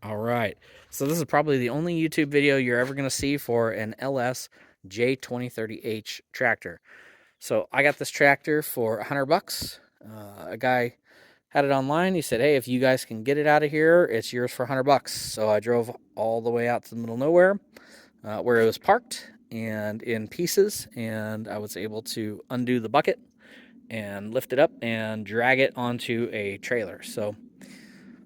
All right. So this is probably the only YouTube video you're ever going to see for an LS J2030H tractor. So I got this tractor for $100. A guy had it online. He said, "Hey, if you guys can get it out of here, it's yours for $100." So I drove all the way out to the middle of nowhere, where it was parked and in pieces, and I was able to undo the bucket and lift it up and drag it onto a trailer. So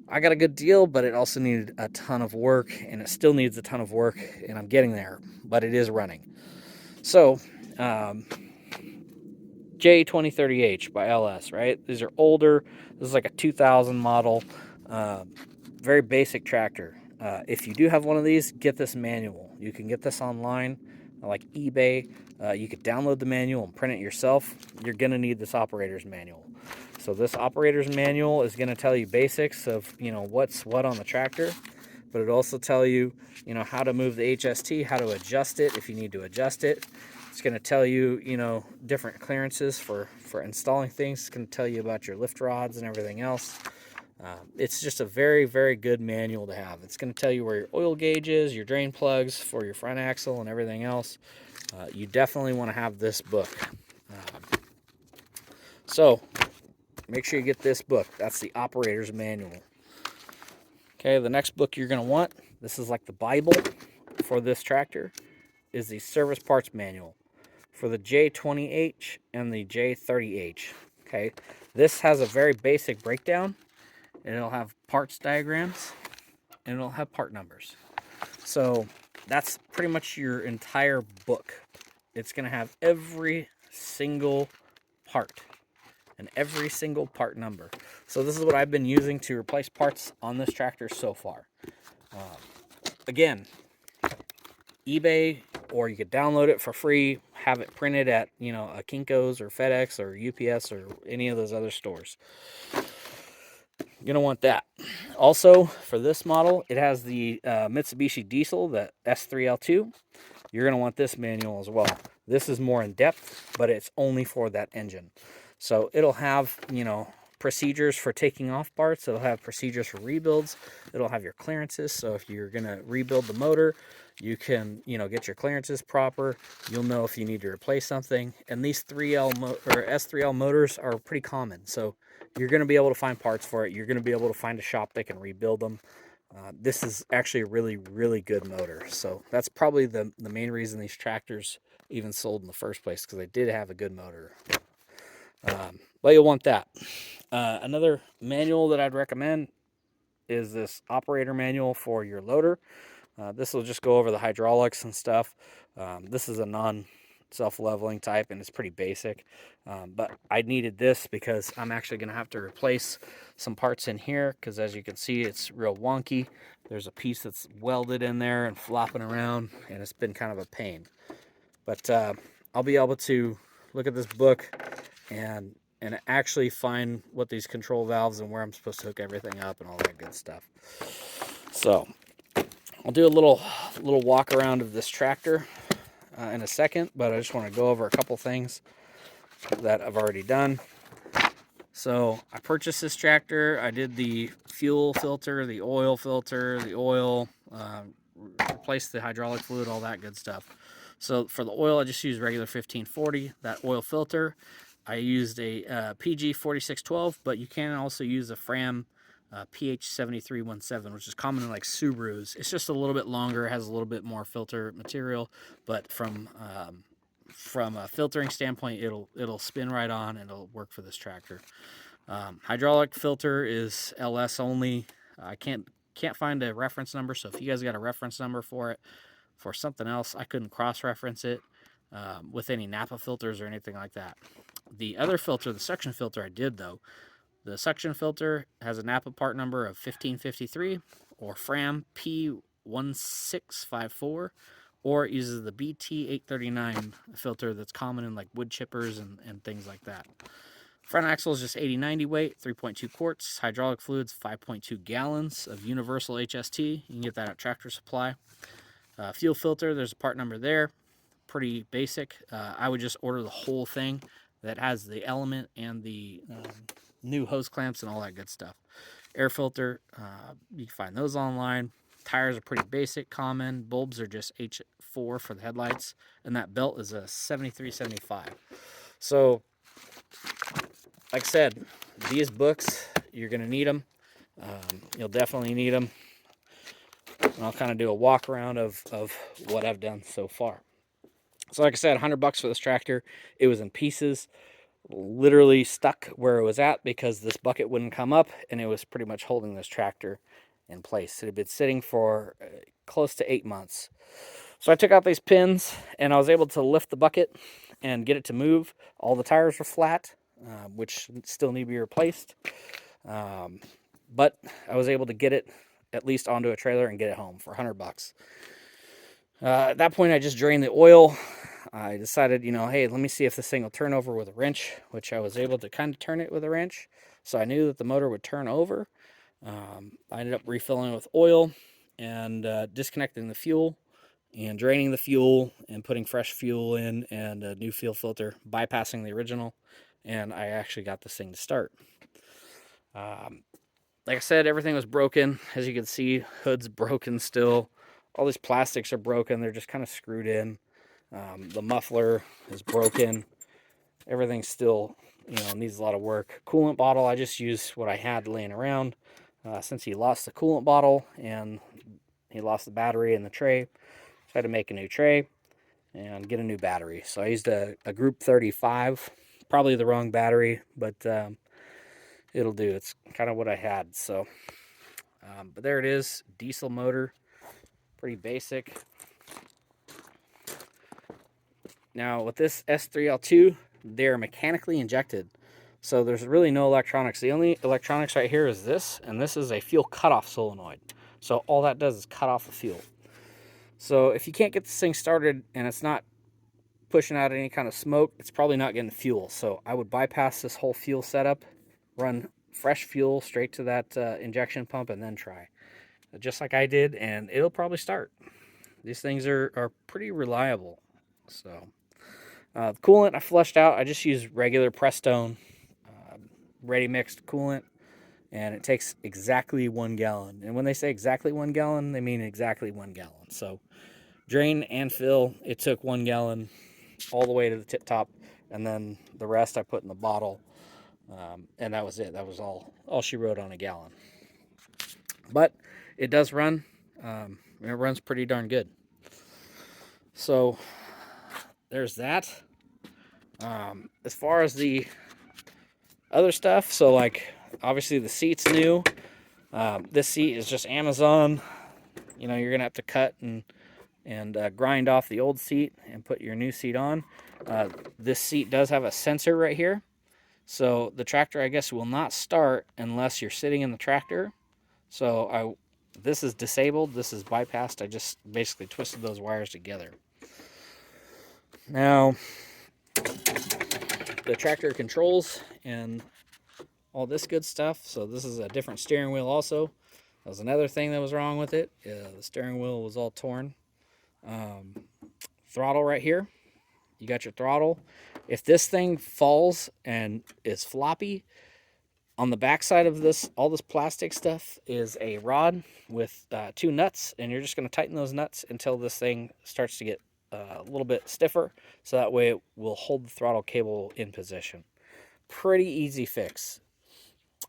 I got a good deal, but it also needed a ton of work, and it still needs a ton of work, and I'm getting there, but it is running. So, um, J2030H by LS, right? These are older. This is like a 2000 model, uh, very basic tractor. If you do have one of these, get this manual. You can get this online, like eBay. You could download the manual and print it yourself. You're going to need this operator's manual. So this operator's manual is going to tell you basics of, what's what on the tractor, but it also tell you, how to move the HST, how to adjust it if you need to adjust it. It's going to tell you, different clearances for installing things. It's going to tell you about your lift rods and everything else. It's just a very, very good manual to have. It's going to tell you where your oil gauge is, your drain plugs for your front axle, and everything else. You definitely want to have this book. So make sure you get this book. That's the operator's manual. Okay, the next book you're going to want, this is like the Bible for this tractor, is the service parts manual for the J20H and the J30H. Okay, this has a very basic breakdown, and it'll have parts diagrams, and it'll have part numbers. So that's pretty much your entire book. It's going to have every single part and every single part number. So this is what I've been using to replace parts on this tractor so far. Again, eBay, or you could download it for free, have it printed at, a Kinko's or FedEx or UPS or any of those other stores. You're going to want that. Also, for this model, it has the Mitsubishi Diesel, the S3L2. You're going to want this manual as well. This is more in depth, but it's only for that engine. So it'll have, procedures for taking off parts. It'll have procedures for rebuilds. It'll have your clearances. So if you're going to rebuild the motor, you can, get your clearances proper. You'll know if you need to replace something. And these 3L or S3L motors are pretty common. So you're going to be able to find parts for it. You're going to be able to find a shop that can rebuild them. This is actually a really, really good motor. So that's probably the main reason these tractors even sold in the first place, because they did have a good motor. But you'll want that. Another manual that I'd recommend is this operator manual for your loader. This will just go over the hydraulics and stuff. This is a non-self-leveling type, and it's pretty basic. But I needed this because I'm actually going to have to replace some parts in here, because as you can see, it's real wonky. There's a piece that's welded in there and flopping around, and it's been kind of a pain. But I'll be able to look at this book and actually find what these control valves and where I'm supposed to hook everything up and all that good stuff. So I'll do a little walk around of this tractor in a second, but I just want to go over a couple things that I've already done. So I purchased this tractor. I did the fuel filter, the oil filter, the oil, replaced the hydraulic fluid, all that good stuff. So for the oil, I just used regular 1540. That oil filter, I used a PG 4612, but you can also use a Fram PH 7317, which is common in like Subarus. It's just a little bit longer, has a little bit more filter material, but from a filtering standpoint, it'll spin right on and it'll work for this tractor. Hydraulic filter is LS only. I can't find a reference number, so if you guys got a reference number for it, for something else, I couldn't cross-reference it with any Napa filters or anything like that. The other filter, the suction filter, I did though. The suction filter has a Napa part number of 1553 or Fram P1654, or it uses the BT839 filter that's common in like wood chippers and things like that. Front axle is just 80/90 weight, 3.2 quarts. Hydraulic fluids, 5.2 gallons of universal HST. You can get that at Tractor Supply. Fuel filter, there's a part number there. Pretty basic. I would just order the whole thing that has the element and the new hose clamps and all that good stuff. Air filter, you can find those online. Tires are pretty basic, common. Bulbs are just H4 for the headlights, and that belt is a 7375. So, like I said, these books, you're going to need them. You'll definitely need them. And I'll kind of do a walk around of what I've done so far. So like I said, $100 for this tractor. It was in pieces, literally stuck where it was at because this bucket wouldn't come up, and it was pretty much holding this tractor in place. It had been sitting for close to 8 months. So I took out these pins, and I was able to lift the bucket and get it to move. All the tires were flat, which still need to be replaced. But I was able to get it at least onto a trailer and get it home for $100. At that point, I just drained the oil. I decided, hey, let me see if this thing will turn over with a wrench, which I was able to kind of turn it with a wrench. So I knew that the motor would turn over. I ended up refilling it with oil and disconnecting the fuel and draining the fuel and putting fresh fuel in and a new fuel filter, bypassing the original. And I actually got this thing to start. Like I said, everything was broken. As you can see, hood's broken still. All these plastics are broken. They're just kind of screwed in. The muffler is broken. Everything still, needs a lot of work. Coolant bottle, I just used what I had laying around. Since he lost the coolant bottle and he lost the battery in the tray, so I had to make a new tray and get a new battery. So I used a Group 35, probably the wrong battery, but it'll do. It's kind of what I had. So, but there it is, diesel motor, pretty basic. Now with this S3L2, they're mechanically injected, so there's really no electronics. The only electronics right here is this, and this is a fuel cutoff solenoid. So all that does is cut off the fuel. So if you can't get this thing started and it's not pushing out any kind of smoke, it's probably not getting fuel. So I would bypass this whole fuel setup, run fresh fuel straight to that injection pump, and then try. Just like I did, and it'll probably start. These things are pretty reliable. So coolant I flushed out. I just used regular Prestone ready mixed coolant, and it takes exactly 1 gallon. And when they say exactly 1 gallon, they mean exactly 1 gallon. So drain and fill, it took 1 gallon all the way to the tip top, and then the rest I put in the bottle, and that was it. That was all she wrote on a gallon. But it does run. It runs pretty darn good. So there's that. As far as the other stuff, so like obviously the seat's new. This seat is just Amazon. You're gonna have to cut and grind off the old seat and put your new seat on. This seat does have a sensor right here, so the tractor, I guess, will not start unless you're sitting in the tractor. So this is disabled, this is bypassed. I just basically twisted those wires together. Now the tractor controls and all this good stuff. So this is a different steering wheel also. That was another thing that was wrong with it. The steering wheel was all torn. Throttle right here. You got your throttle. If this thing falls and is floppy, on the back side of this, all this plastic stuff is a rod with 2 nuts, and you're just going to tighten those nuts until this thing starts to get a little bit stiffer, so that way it will hold the throttle cable in position. Pretty easy fix.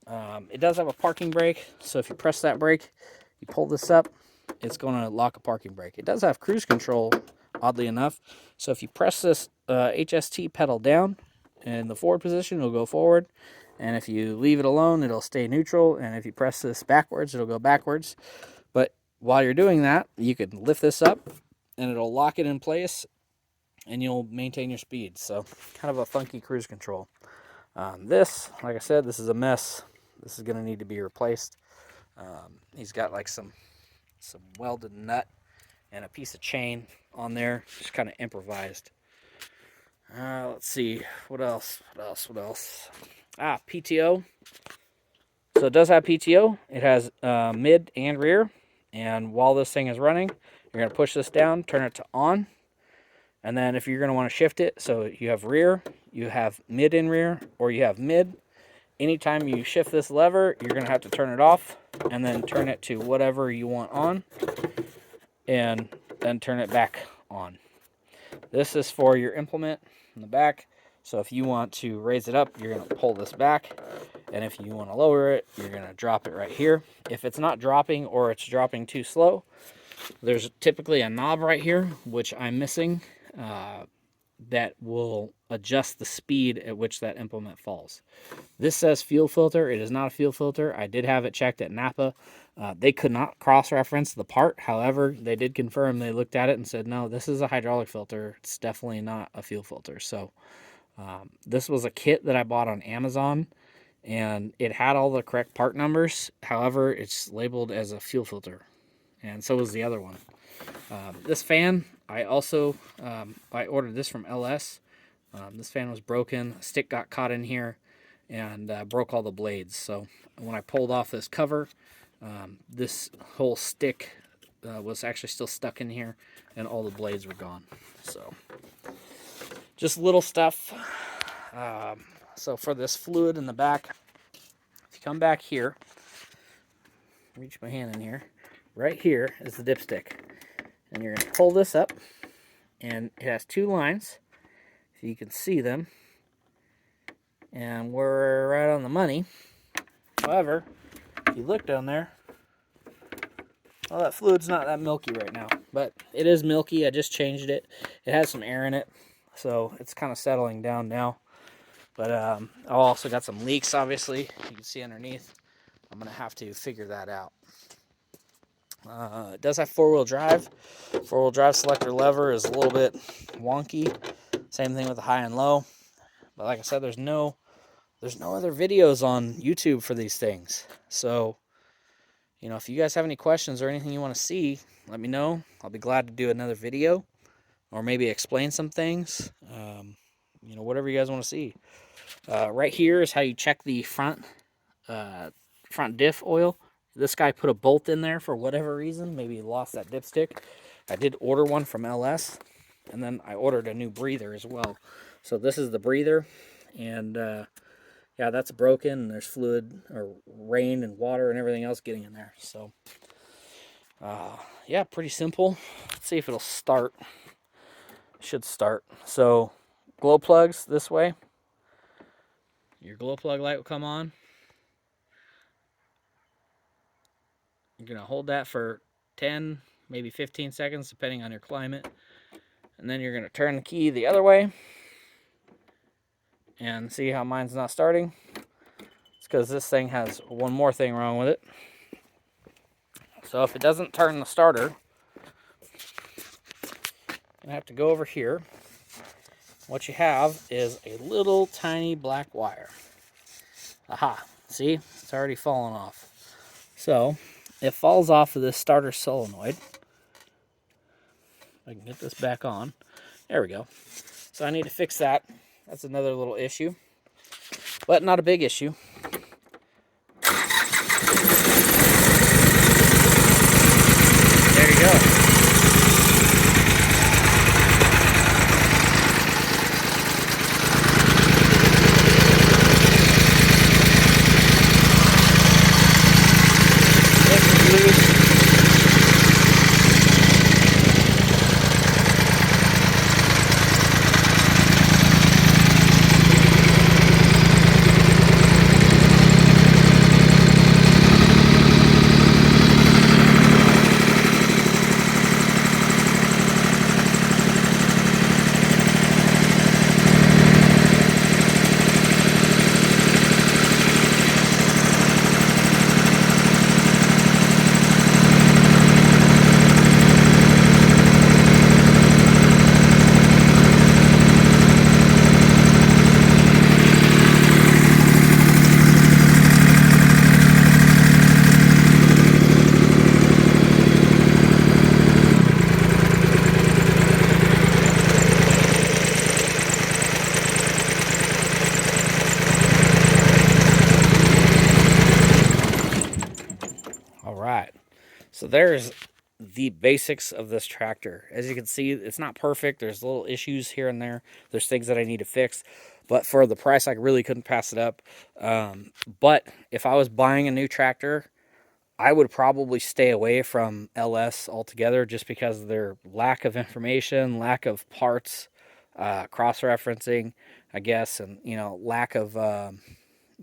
It does have a parking brake, so if you press that brake, you pull this up, it's going to lock a parking brake. It does have cruise control, oddly enough, so if you press this HST pedal down in the forward position, it'll go forward, and if you leave it alone, it'll stay neutral, and if you press this backwards, it'll go backwards. But while you're doing that, you can lift this up, and it'll lock it in place, and you'll maintain your speed. So kind of a funky cruise control. This, like I said, this is a mess. This is going to need to be replaced. He's got like some welded nut and a piece of chain on there, just kind of improvised. Let's see, what else? PTO. So it does have PTO. It has mid and rear. And while this thing is running, you're going to push this down, turn it to on. And then if you're going to want to shift it, so you have rear, you have mid and rear, or you have mid, anytime you shift this lever, you're going to have to turn it off and then turn it to whatever you want on and then turn it back on. This is for your implement in the back. So if you want to raise it up, you're going to pull this back. And if you want to lower it, you're going to drop it right here. If it's not dropping or it's dropping too slow, there's typically a knob right here, which I'm missing, that will adjust the speed at which that implement falls. This says fuel filter. It is not a fuel filter. I did have it checked at Napa. They could not cross-reference the part. However, they did confirm. They looked at it and said, no, this is a hydraulic filter. It's definitely not a fuel filter. So this was a kit that I bought on Amazon, and it had all the correct part numbers. However, it's labeled as a fuel filter, and so was the other one. This fan, I also I ordered this from LS. This fan was broken. A stick got caught in here and broke all the blades. So when I pulled off this cover, this whole stick was actually still stuck in here, and all the blades were gone. So just little stuff. So for this fluid in the back, if you come back here, reach my hand in here, right here is the dipstick. And you're going to pull this up, and it has two lines, if you can see them. And we're right on the money. However, if you look down there, well, that fluid's not that milky right now, but it is milky. I just changed it. It has some air in it, so it's kind of settling down now. But I also got some leaks, obviously. You can see underneath. I'm going to have to figure that out. It does have four-wheel drive. Four-wheel drive selector lever is a little bit wonky. Same thing with the high and low. But like I said, there's no other videos on YouTube for these things. So, you know, if you guys have any questions or anything you want to see, let me know. I'll be glad to do another video or maybe explain some things. You know, whatever you guys want to see. Right here is how you check the front diff oil. This guy put a bolt in there for whatever reason. Maybe he lost that dipstick. I did order one from LS, and then I ordered a new breather as well. So this is the breather, and yeah, that's broken. There's fluid or rain and water and everything else getting in there. So yeah, pretty simple. Let's see if it'll start. It should start. So glow plugs this way. Your glow plug light will come on. You're going to hold that for 10, maybe 15 seconds, depending on your climate. And then you're going to turn the key the other way. And see how mine's not starting? It's because this thing has one more thing wrong with it. So if it doesn't turn the starter, you're going to have to go over here. What you have is a little tiny black wire. Aha, see? It's already fallen off. So it falls off of this starter solenoid. I can get this back on. There we go. So I need to fix that. That's another little issue, but not a big issue. There you go. So there's the basics of this tractor. As you can see, it's not perfect. There's little issues here and there. There's things that I need to fix. But for the price, I really couldn't pass it up. But if I was buying a new tractor, I would probably stay away from LS altogether just because of their lack of information, lack of parts, cross-referencing, I guess, and, lack of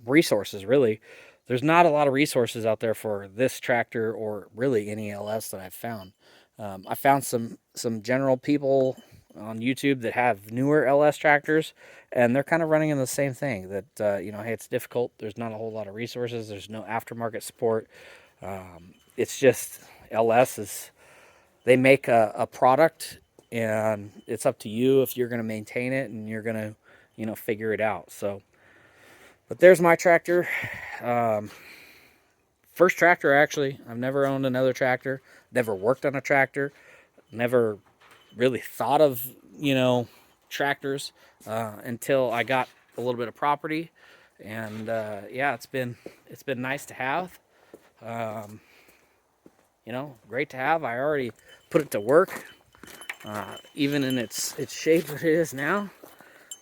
resources, really. There's not a lot of resources out there for this tractor or really any LS that I've found. I found some general people on YouTube that have newer LS tractors, and they're kind of running in the same thing. That hey, it's difficult. There's not a whole lot of resources. There's no aftermarket support. It's just LS is they make a product, and it's up to you if you're going to maintain it and you're going to figure it out. So, but there's my tractor. First tractor, actually. I've never owned another tractor, never worked on a tractor, never really thought of tractors until I got a little bit of property, and yeah, it's been nice to have. Great to have. I already put it to work, even in its shape that it is now.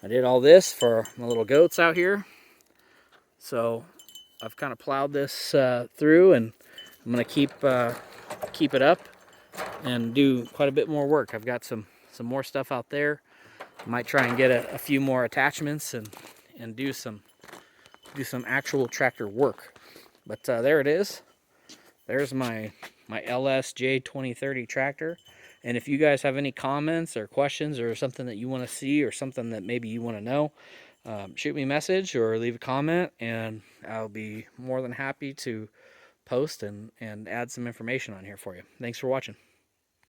I did all this for my little goats out here, so I've kind of plowed this through, and I'm gonna keep it up and do quite a bit more work. I've got some more stuff out there. Might try and get a few more attachments and do some actual tractor work. But there it is. There's my LS J2030 tractor. And if you guys have any comments or questions or something that you want to see or something that maybe you want to know, shoot me a message or leave a comment, and I'll be more than happy to post and add some information on here for you. Thanks for watching.